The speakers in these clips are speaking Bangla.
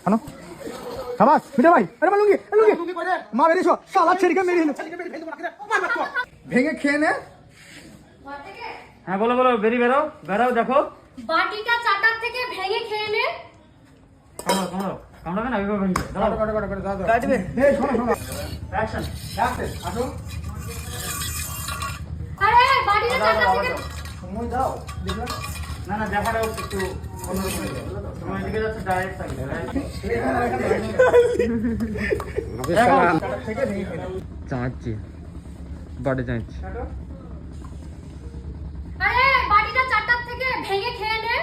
আনো শাবাশ মিঠা ভাই আরে লুঙ্গি লুঙ্গি মা বেরিয়েছো শালা ছেড়ে মেরে দিল ভেঙে খেয়ে নে। হ্যাঁ বলো বলো, বেরাও দেখো। বাটিটা চাটার থেকে ভেঙে খেয়ে নে। কামড়াবে না ওইভাবে ভেঙে দাও। দাও কাটবে। এই শোনো অ্যাকশন আসো আরে বাটিটা চাটার থেকে সময় দাও দেখো না দেখাটা একটু অন্যরকম হয়ে যাবে। তোমার দিকে যাচ্ছে ডাইরেক্ট থাকে থেকে ভেঙে খেয়ে নাও। চাঁচছি বাড়ি চাঁচছি। আরে বাটিটা চাটার থেকে ভেঙে খেয়ে নে।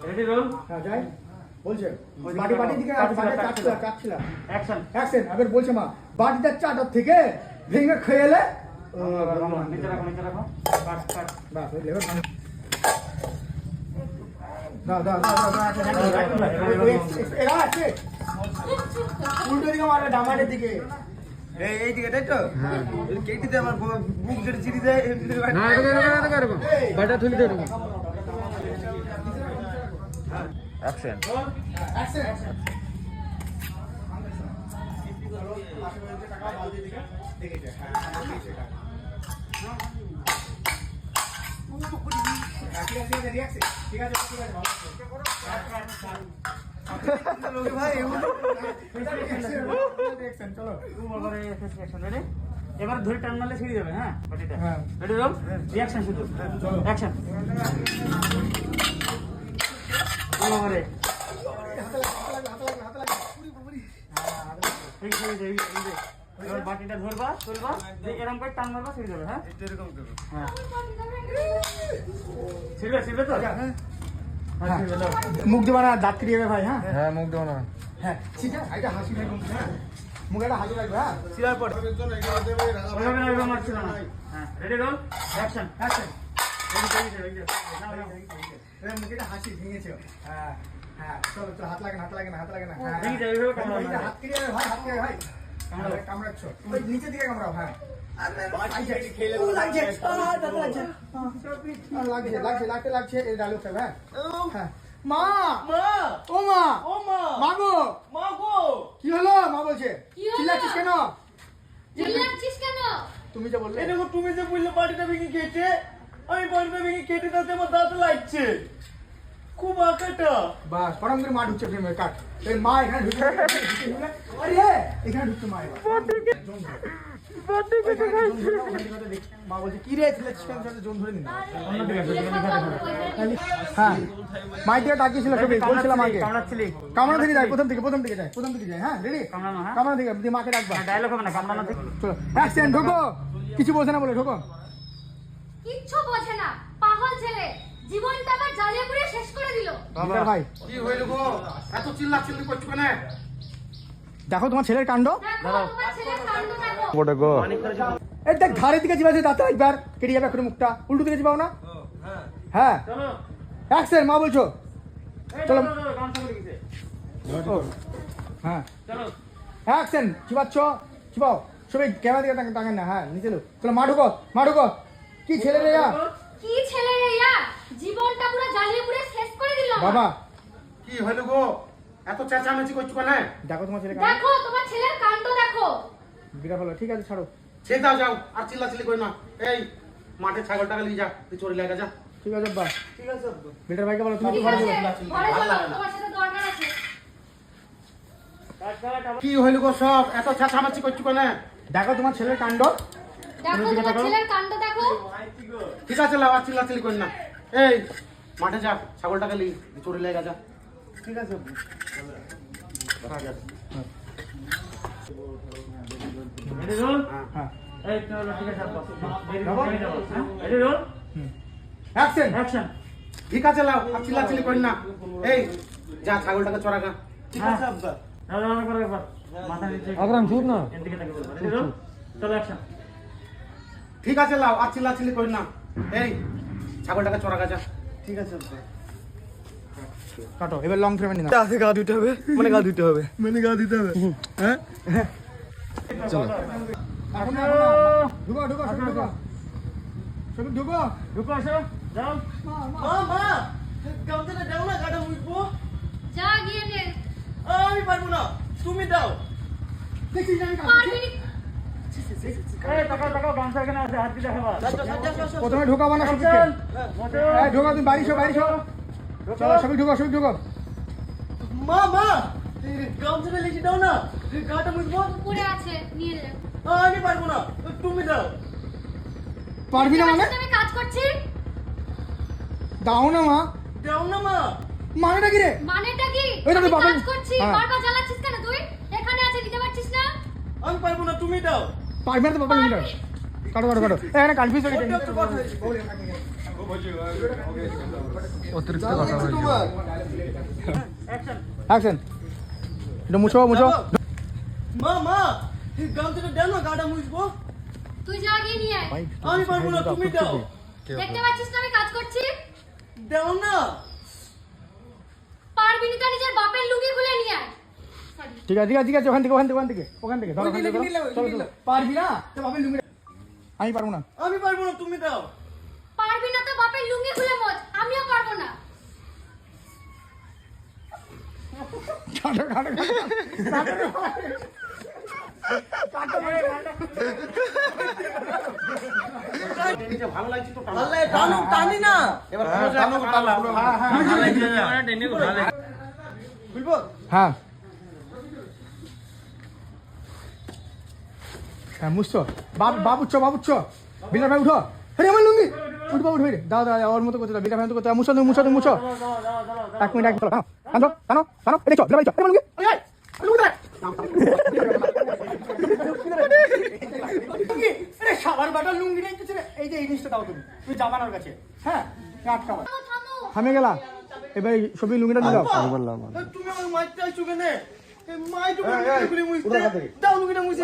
রেডি রোল বলছে বাটি দিকে কাটছিলাম অ্যাকশন অ্যাকশন আবার বলছে মা বাটিটা চাটার থেকে ভেঙে খেয়ে এলে নিচে রাখো কাট বাস ওই লেভেল দাও এরা আছে উল্টো দিকে মারবে ডামারের দিকে এই দিকে তাই তো কেটে দিয়ে আমার বুক যেটা চিড়ি দেয় না এরকম বাটা তুলি দে এরকম। অ্যাকশন অ্যাকশন ঠিক আছে ভাই চলো রেডি এবার ধরে টান মারলে ছিড়ে যাবে। হ্যাঁ বাটিটা হ্যাঁ। রেডি রোল রিঅ্যাকশন শুধু চলো অ্যাকশন ওরে এই এবার বাটিটা ধরবা তুলবা এরকম করে টান মারবা ছিড়ে যাবে। হ্যাঁ এরকম করো হ্যাঁ ছিড়বে তো হ্যাঁ ছিড়বে দাও। মুখ দেবা না দাঁত কেটে যাবে ভাই। হ্যাঁ হ্যাঁ মুখ দেবো না। হ্যাঁ ঠিক আছে এটা হাসি রাখবো হ্যাঁ মুখে একটা হাসি রাখবে। হ্যাঁ সিরার পর ওইভাবে মারছিল না। হ্যাঁ ready roll action action ready মুখে একটা হাসি ভেঙেছে। হ্যাঁ হ্যাঁ চলো হাত লাগে না হ্যাঁ ভেঙে যাবে ওইভাবে কামড়াবে না। হাত কেটে যাবে ভাই হাত কেটে ভাই কামড়াচ্ছ ওই নিচের দিকে কামড়াও। হ্যাঁ লাগছে এই ডায়লগটা। হ্যাঁ হ্যাঁ মা ও মা গো কি হলো? মা বলছে কি হলো? চিল্লাচ্ছিস কেন? চিল্লাচ্ছিস কেন? তুমি যে বললে দেখো তুমি যে বললে বাড়িটা ভেঙে কেটে আমি বাড়িটা ভেঙে কেটে তাতে আমার দাঁত লাগছে খুব আঁকাটা। বাস পরম করে মা ঢুকছে প্রেমের কাট এই মা এখানে ঢুকছে আরে এখানে ঢুকছে মা এবার মা বলছে কি রে চিল্লাচ্ছিস কেন? জোন ধরে নিন। হ্যাঁ মাই দিয়ে ডাকিয়েছিল সবই বলছিলাম আগে কামড়াচ্ছিলি কামড়া থেকে যায় প্রথম থেকে যায়। হ্যাঁ রেডি কামড়ানো। হ্যাঁ কামড়া থেকে দিয়ে মাকে ডাকবা। ডায়লগ হবে না কামড়ানো থেকে। চলো অ্যাকশন ঢোকো কিছু বলছে না বলে ঢোকো। কিচ্ছু বোঝে না পাগল ছেলে, জীবনটা আবার জ্বালিয়ে পুড়িয়ে শেষ করে দিল। বিকার ভাই কি হইল গো এত চিল্লাচিল্লি করছো কেন? দেখো তোমার ছেলের কাণ্ড। দেখো তোমার ছেলের কাণ্ড দেখো। ওটা গো এই দেখ ধারের দিকে চিবাছে দাঁতে একবার কেটে যাবে এখন মুখটা উল্টো দিকে চিবাও না। হ্যাঁ চলো অ্যাকশন মা বলছো চলো। গামছা করে গেছে। হ্যাঁ চলো অ্যাকশন চিবাচ্ছ চিবাও সবাই ক্যামেরা দিকে তাকান না। হ্যাঁ নিচে লো চলো মা ঢোকো কি ছেলে রে কি ছেলে রে ইয়া, জীবনটা পুরো জ্বালিয়ে পুড়িয়ে শেষ করে দিল। বাবা কি হইল গো এত চেঁচামেচি করছো কেন? দেখো তোমার ছেলে দেখো তোমার ছেলের কাণ্ড দেখো। বিরাট ভালো ঠিক আছে ছাড়ো। সে যাও আর চিল্লাচিল্লি করি না। এই মাঠে ছাগলটা নিয়ে যা তুই চলে লাগা যা। ঠিক আছে বা ঠিক আছে বিটার ভাইকে বলো তুমি ঠিক ঘরে আছে, চলো। ঘরে চলো, তোমার সাথে দরকার আছে। কি হইল গো সব এত চেঁচামেচি করছো কেন? দেখো তোমার ছেলের কাণ্ড। দেখো তোমার ছেলের কাণ্ড দেখো। ঠিক আছে লাও আর চিল্লাচিল্লি করি না। এই মাঠে যা ছাগলটাকে নিয়ে চলে লাগা যা। ঠিক আছে রেডি রোল হ্যাঁ এই তো ঠিক আছে রেডি রোল অ্যাকশন অ্যাকশন ঠিক আছে লাও আর চিল্লাচিল্লি করি না। এই যা ছাগলটাকে চড়াগা। ঠিক আছে আব্বা। রাউন্ড করে একবার মাথা নিচে আবরাম চুপ না। এদিকে তাকিয়ে বলবো রেডি রোল চলো অ্যাকশন ঠিক আছে লাও আর চিল্লাচিল্লি করি না। এই ছাগলটাকে চড়াগা যা। ঠিক আছে আব্বা। কাটো এবার লং ফ্রেমে নিন আছে গা দিতে হবে মানে গা দিতে হবে মানে গা দিতে হবে হ্যাঁ চলো এখন না ঢুকো ঢুকো সব ঢুকো সব ঢুকো ঢুকো আসো যাও মা মা গামছাটা দাও না গাটা মুছবো যা গিয়ে নে আমি পারবো না তুমি দাও দেখি আমি পারবি নি। এই তাকাও তাকাও গামছা এখানে আছে হাত দিয়ে দেখাবা প্রথমে ঢোকাবো না সবকে হ্যাঁ ঢোকা তুমি বাইরে চলো সবই ঢোকো ঢোকো মা মা গামছাটা লিখে দাও না গাটা মুছবো উপরে আছে নিয়ে নে আমি পারবো না তুমি দাও পারবি না মানে আমি কাজ করছি দাও না মা দাও না মা মানেটা কি রে মানেটা কি ওই তো আমি বাবা- কাজ করছি হ্যাঁ। বারবার জ্বালাচ্ছিস কেন তুই এখানে আছে দিতে পারছিস না আমি পারবো না তুমি দাও পারবে না তো বাবা লিখে কাটো এখানে কনফিউজ হয়ে গেছে অতিরিক্ত কথা হয়েছে অ্যাকশন এটা মুছো মা মা এই গামছাটা দাও না গাটা মুছবো তুই যা গিয়ে নিয়ে আয় আমি পারবো না তুমি দাও দেখতে পাচ্ছিস না আমি কাজ করছি দাও না পারবি নি তো নিজের বাপের লুঙ্গি খুলে নিয়ে আয় ঠিক আছে ওখান থেকে ধরো চলো পারবি না তো বাবা লুঙ্গি আমি পারবো না আমি পারবো না তুমি দাও পারবি না তো বাপের লুঙ্গি খুলে মোচ আমিও পারবো না ভালো লাগছে তো ভালো লাগে টানি না এবার খুলবো হ্যাঁ হ্যাঁ মুছছো বাবুচ্ছো বিলা ভাই উঠো আরে আমার লুঙ্গি উঠবো রে দাও ওর মতো করতে দাও বিলা ভাই মতো করতে মুছো 1 মিনিট টানো এটা চল বিলা ভাই চল আমার লুঙ্গি আরে সাবার বাটার লুঙ্গি নেই কিছু এই যে এই জিনিসটা দাও তুমি জামানোর কাছে হ্যাঁ আটকাও থামো থামে গেলা এবার সবই লুঙ্গিটা নিয়ে দাও তুমি আমার মাইতে আইছো কেন এই মাই তো করে মুছতে দাও লুকিটা মুছে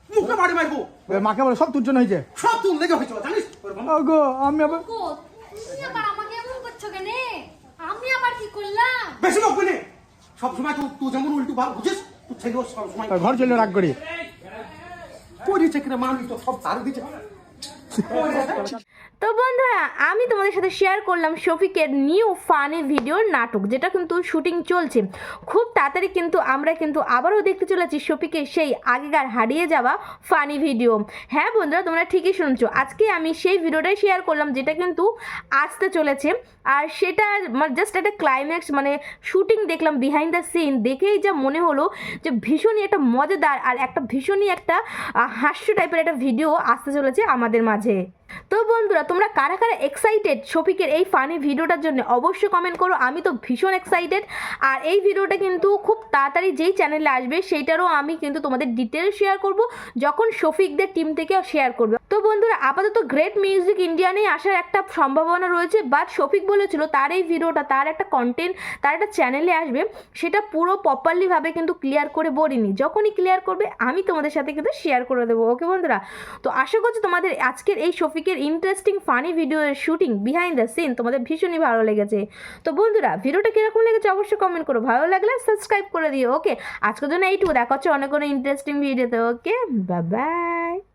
মুখে মারি মারবো এবার মাকে বলো সব তোর জন্য হয়েছে সব তুই লেগে হইছো জানিস গো আমি আবার গো তুমি আবার আমাকে এমন করছো কেন আমি আবার কি করলাম বেশি লোক বলে সব সময় তুই যেমন উল্টো ভাব বুঝিস তুই ছেলে সব সময় ঘর চলে রাগ করি করেছে কিনা মানুষ তো সব তার দিচ্ছে তো বন্ধুরা আমি তোমাদের সাথে শেয়ার করলাম শফিকের নিউ ফানি ভিডিওর নাটক, যেটা কিন্তু শুটিং চলছে। খুব তাড়াতাড়ি কিন্তু আমরা কিন্তু আবারও দেখতে চলেছি শফিকের সেই আগেকার হারিয়ে যাওয়া ফানি ভিডিও। হ্যাঁ বন্ধুরা, তোমরা ঠিকই শুনছো, আজকে আমি সেই ভিডিওটাই শেয়ার করলাম যেটা কিন্তু আসতে চলেছে। আর সেটা জাস্ট একটা ক্লাইম্যাক্স, মানে শুটিং দেখলাম, বিহাইন্ড দ্য সিন দেখেই যা মনে হলো যে ভীষণই একটা মজাদার আর একটা ভীষণই একটা হাস্য টাইপের একটা ভিডিও আসতে চলেছে আমাদের মাঝে। তো বন্ধুরা, তোমরা কারা কারা এক্সাইটেড শফিকের এই ফানি ভিডিওটার জন্য অবশ্যই কমেন্ট করো। আমি তো ভীষণ এক্সাইটেড। আর এই ভিডিওটা কিন্তু খুব তাড়াতাড়ি যেই চ্যানেলে আসবে সেইটারও আমি কিন্তু তোমাদের ডিটেলস শেয়ার করব, যখন শফিকদের টিম থেকে শেয়ার করবে। তো বন্ধুরা, আপাতত গ্রেট মিউজিক ইন্ডিয়ানে আসার একটা সম্ভাবনা রয়েছে, বাট শফিক বলেছিল তার এই ভিডিওটা, তার একটা কন্টেন্ট, তার একটা চ্যানেলে আসবে, সেটা পুরো প্রপারলিভাবে কিন্তু ক্লিয়ার করে বলিনি। যখনই ক্লিয়ার করবে আমি তোমাদের সাথে কিন্তু শেয়ার করে দেবো। ওকে বন্ধুরা, তো আশা করছি তোমাদের আজকের এই শফিকের ইন্টারেস্টিং ফানি ভিডিওর শুটিং বিহাইন্ড দ্য সিন তোমাদের ভীষণই ভালো লেগেছে। তো বন্ধুরা, ভিডিওটা কীরকম লেগেছে অবশ্যই কমেন্ট করো, ভালো লাগলে সাবস্ক্রাইব করে দিও। ওকে, আজকের জন্য এইটুকু, দেখা হচ্ছে অনেক কোনো ইন্টারেস্টিং ভিডিওতে। ওকে, বাই বাই।